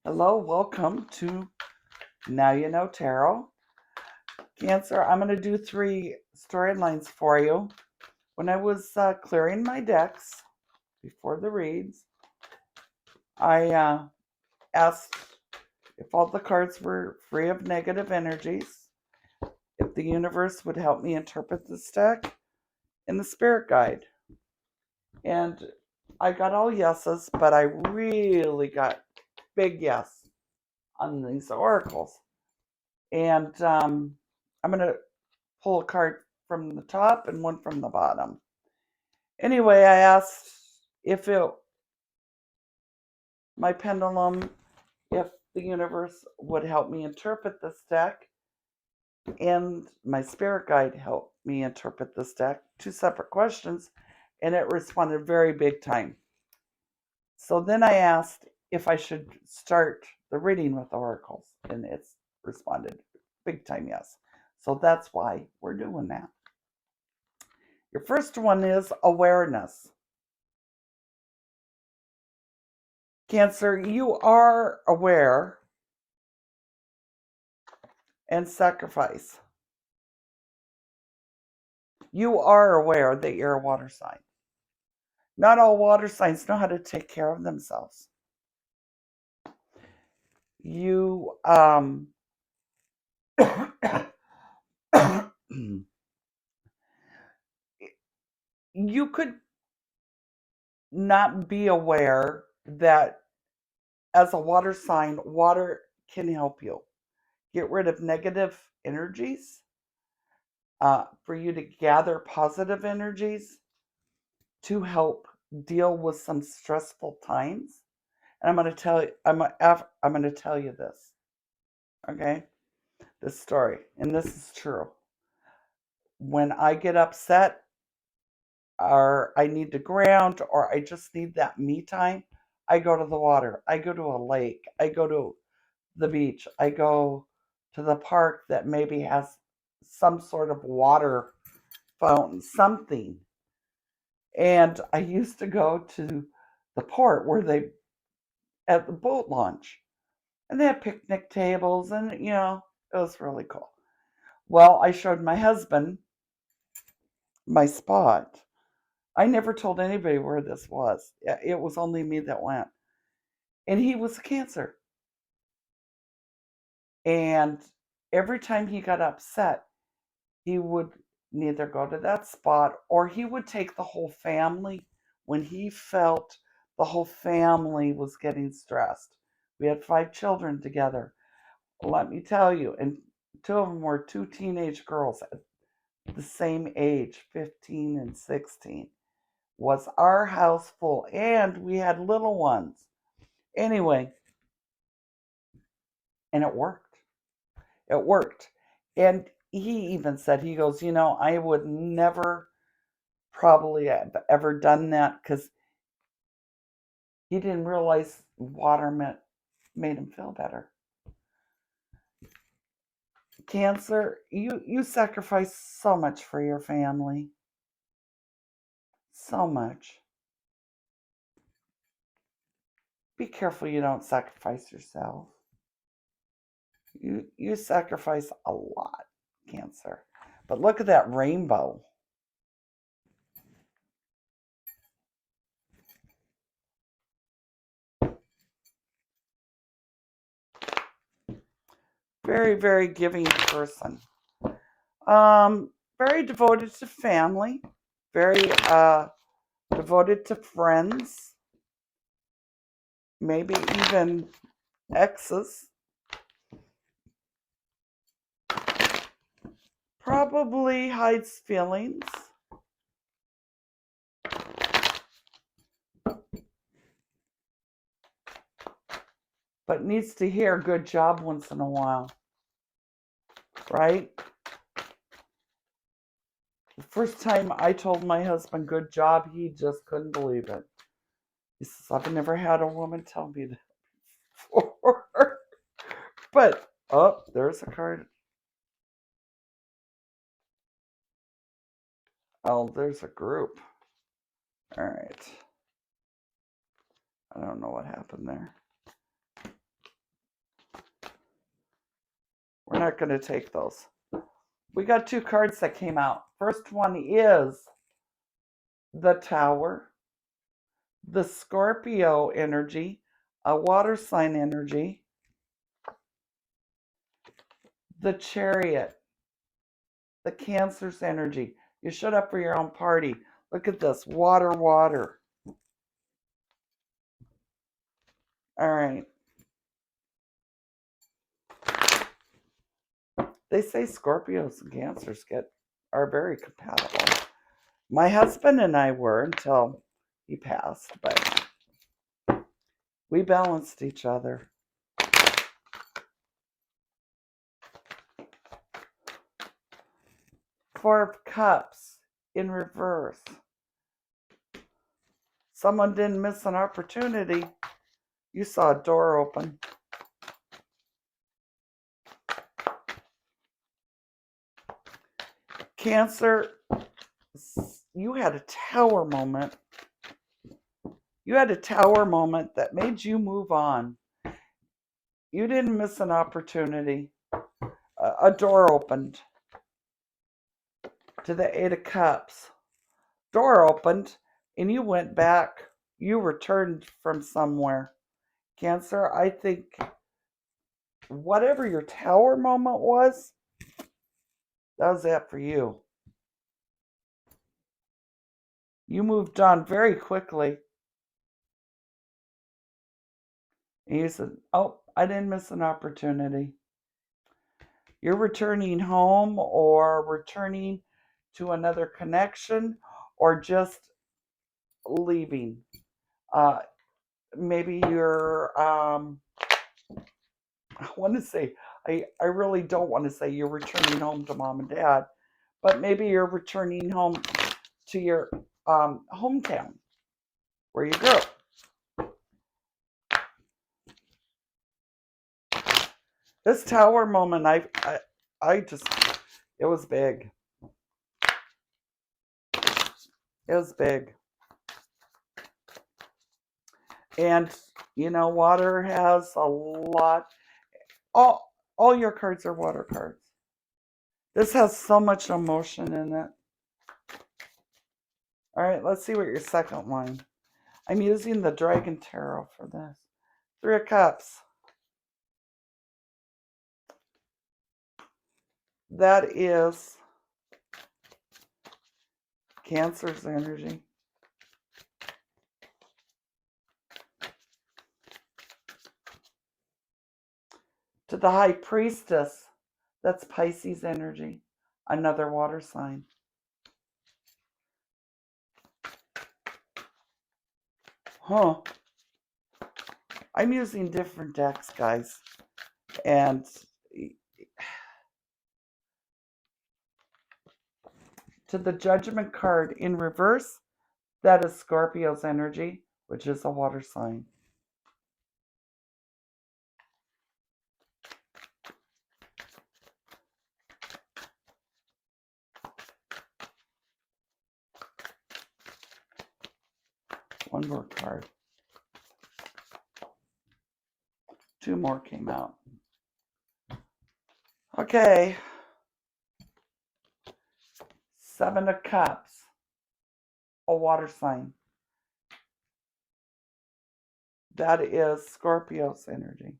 Hello, welcome to Now You Know Tarot. Cancer, I'm going to do 3 storylines for you. When I was clearing my decks before the reads, I asked if all the cards were free of negative energies, if the universe would help me interpret this deck, and the spirit guide. And I got all yeses, but I really got big yes on these oracles. And I'm going to pull a card from the top and one from the bottom. Anyway, I asked if my pendulum, if the universe would help me interpret this deck, and my spirit guide helped me interpret this deck. 2 separate questions, and it responded very big time. So then I asked if I should start the reading with oracles, and it's responded big time yes. So that's why we're doing that. Your first one is awareness. Cancer, you are aware and sacrifice. You are aware that you're a water sign. Not all water signs know how to take care of themselves. You you could not be aware that as a water sign, water can help you get rid of negative energies, for you to gather positive energies to help deal with some stressful times. And I'm going to tell you, I'm going to tell you this, okay? This story, and this is true. When I get upset, or I need to ground, or I just need that me time, I go to the water. I go to a lake. I go to the beach. I go to the park that maybe has some sort of water fountain, something. And I used to go to the port where they, at the boat launch, and they had picnic tables, and it was really cool. Well, I showed my husband my spot. I never told anybody where this was. It was only me that went. And he was a Cancer. And every time he got upset, he would neither go to that spot, or he would take the whole family when he felt the whole family was getting stressed. We had 5 children together. Let me tell you, and 2 of them were 2 teenage girls at the same age, 15 and 16. Was our house full, and we had little ones. Anyway, and it worked. It worked. And he even said, he goes, I would never probably have ever done that, because he didn't realize water made him feel better. Cancer, you sacrifice so much for your family. So much. Be careful you don't sacrifice yourself. You sacrifice a lot, Cancer. But look at that rainbow. Very, very giving person. Very devoted to family. Very devoted to friends. Maybe even exes. Probably hides feelings. But needs to hear good job once in a while. Right? The first time I told my husband good job, he just couldn't believe it. He says, I've never had a woman tell me that before. But, oh, there's a card. Oh, there's a group. All right. I don't know what happened there. We're not going to take those. We got 2 cards that came out. First one is the Tower, the Scorpio energy, a water sign energy, the Chariot, the Cancer's energy. You showed up for your own party. Look at this. Water, water. All right. They say Scorpios and Cancers are very compatible. My husband and I were until he passed, but we balanced each other. Four of Cups in reverse. Someone didn't miss an opportunity. You saw a door open. Cancer, you had a tower moment. You had a tower moment that made you move on. You didn't miss an opportunity. A door opened to the Eight of Cups. Door opened and you went back. You returned from somewhere. Cancer, I think whatever your tower moment was, that was it for you. You moved on very quickly. And you said, oh, I didn't miss an opportunity. You're returning home or returning to another connection or just leaving. Maybe you're, I want to say, I really don't want to say you're returning home to mom and dad, but maybe you're returning home to your hometown where you grew up. This tower moment, I just, it was big. It was big. And, you know, water has a lot. All your cards are water cards. This has so much emotion in it. All right, let's see what your second line. I'm using the Dragon Tarot for this. Three of Cups. That is Cancer's energy. To the High Priestess, that's Pisces energy, another water sign. Huh. I'm using different decks, guys. And to the Judgment card in reverse, that is Scorpio's energy, which is a water sign. One more card. Two more came out. Okay. Seven of Cups, a water sign. That is Scorpio's energy.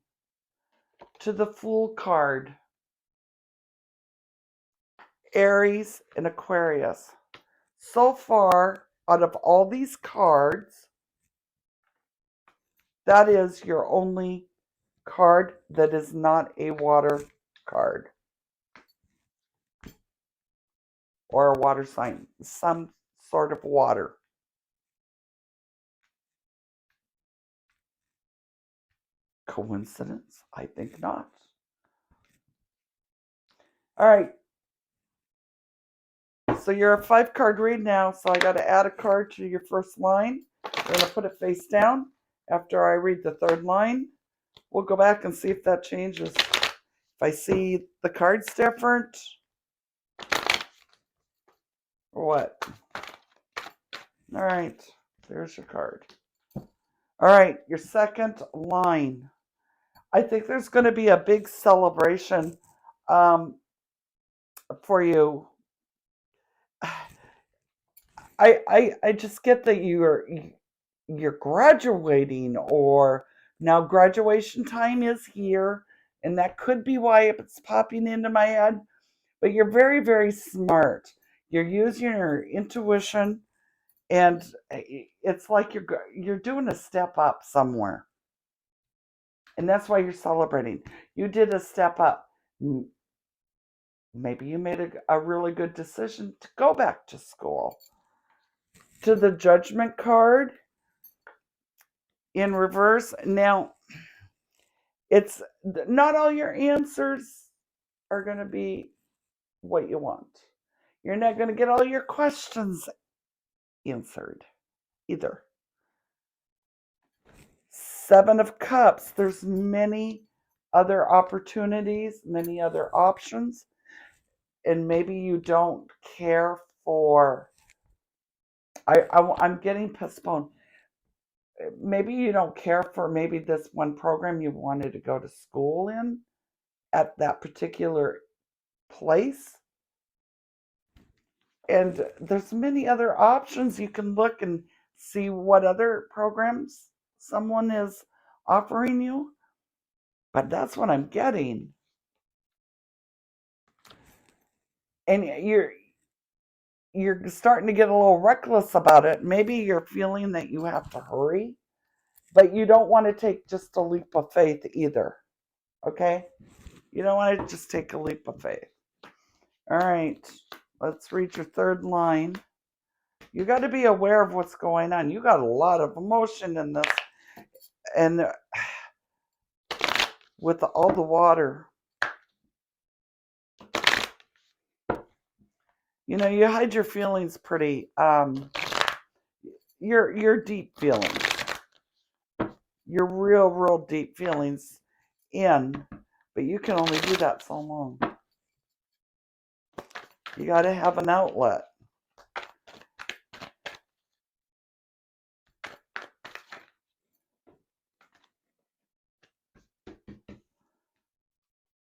To the Fool card, Aries and Aquarius. So far, out of all these cards, that is your only card that is not a water card or a water sign, some sort of water. Coincidence? I think not. All right. So you're a 5-card read now, so I got to add a card to your first line. We're going to put it face down. After I read the third line, we'll go back and see if that changes. If I see the cards different, or what? All right, there's your card. All right, your second line. I think there's going to be a big celebration um, for you. I just get that you're graduating, or now graduation time is here, and that could be why it's popping into my head. But you're very, very smart. You're using your intuition, and it's like you're doing a step up somewhere, and that's why you're celebrating. You did a step up. Maybe you made a really good decision to go back to school. To the judgment card in reverse. Now, it's not all your answers are going to be what you want. You're not going to get all your questions answered either. Seven of Cups, there's many other opportunities, many other options, and maybe you don't care for. I'm getting postponed. Maybe you don't care for maybe this one program you wanted to go to school in at that particular place. And there's many other options. You can look and see what other programs someone is offering you. But that's what I'm getting. And you're starting to get a little reckless about it. Maybe you're feeling that you have to hurry, but you don't want to take just a leap of faith either. Okay? You don't want to just take a leap of faith. All right. Let's read your third line. You got to be aware of what's going on. You got a lot of emotion in this. And with all the water, you know, you hide your feelings pretty, your deep feelings, your real deep feelings in, but you can only do that so long. You got to have an outlet.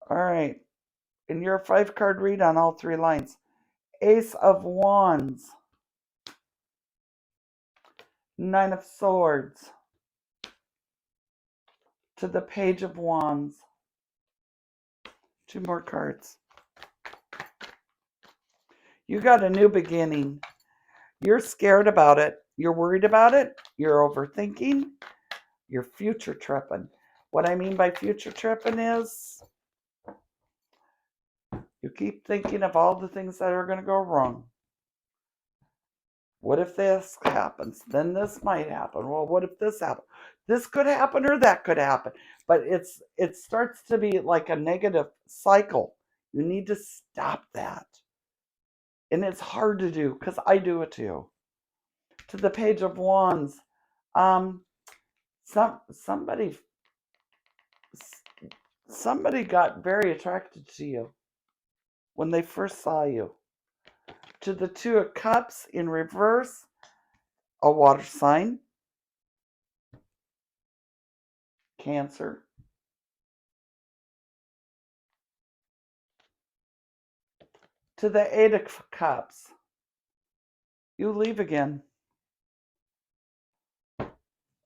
All right. And you're a 5-card read on all 3 lines. Ace of Wands, 9 of Swords, to the Page of Wands. 2 more cards. You got a new beginning. You're scared about it. You're worried about it. You're overthinking. You're future tripping. What I mean by future tripping is you keep thinking of all the things that are going to go wrong. What if this happens? Then this might happen. Well, what if this happens? This could happen or that could happen. But it starts to be like a negative cycle. You need to stop that. And it's hard to do because I do it too. To the Page of Wands, somebody got very attracted to you when they first saw you. To the 2 of Cups in reverse, a water sign, Cancer. To the 8 of Cups, you leave again.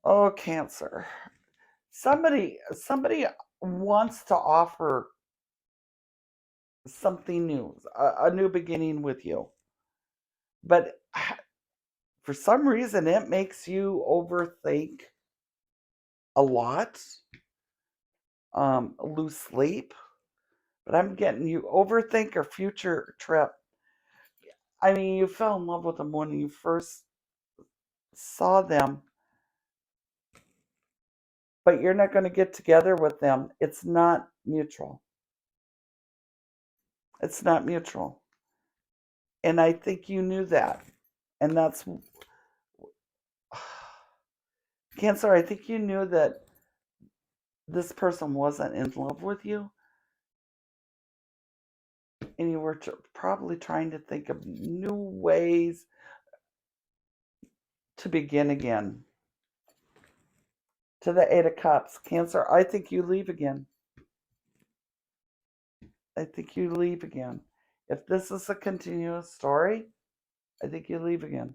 Oh, Cancer. Somebody wants to offer something new, a new beginning with you. But for some reason, it makes you overthink a lot, lose sleep. But I'm getting you overthink a future trip. I mean, you fell in love with them when you first saw them, but you're not going to get together with them. It's not mutual. It's not mutual. And I think you knew that. And that's Cancer, I think you knew that this person wasn't in love with you. And you were probably trying to think of new ways to begin again. To the 8 of Cups, Cancer, I think you leave again. I think you leave again. If this is a continuous story, I think you leave again.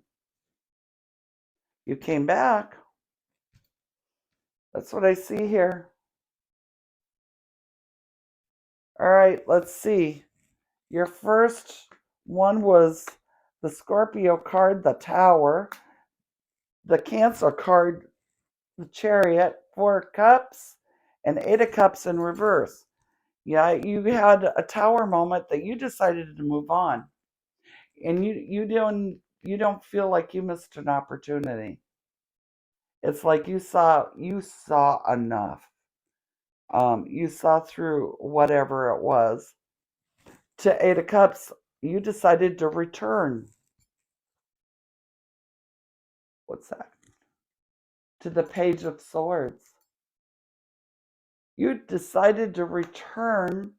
You came back. That's what I see here. All right, let's see. Your first one was the Scorpio card, the Tower, the Cancer card, the Chariot, Four of Cups, and Eight of Cups in reverse. Yeah, you had a Tower moment that you decided to move on, and you don't feel like you missed an opportunity. It's like you saw enough. You saw through whatever it was. To Eight of Cups, you decided to return. What's that? To the Page of Swords. You decided to return,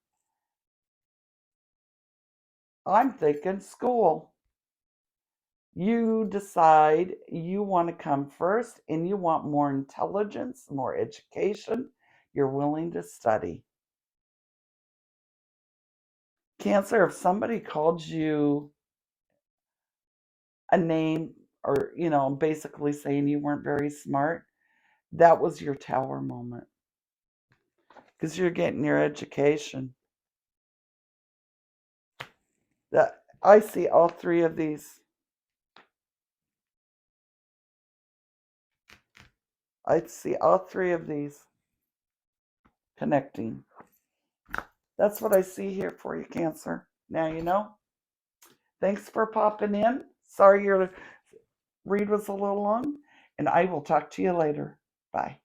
I'm thinking school. You decide you want to come first and you want more intelligence, more education. You're willing to study. Cancer, if somebody called you a name or, basically saying you weren't very smart, that was your Tower moment because you're getting your education. That I see all three of these. I see all three of these connecting. That's what I see here for you, Cancer. Now you know. Thanks for popping in. Sorry your read was a little long, and I will talk to you later. Bye.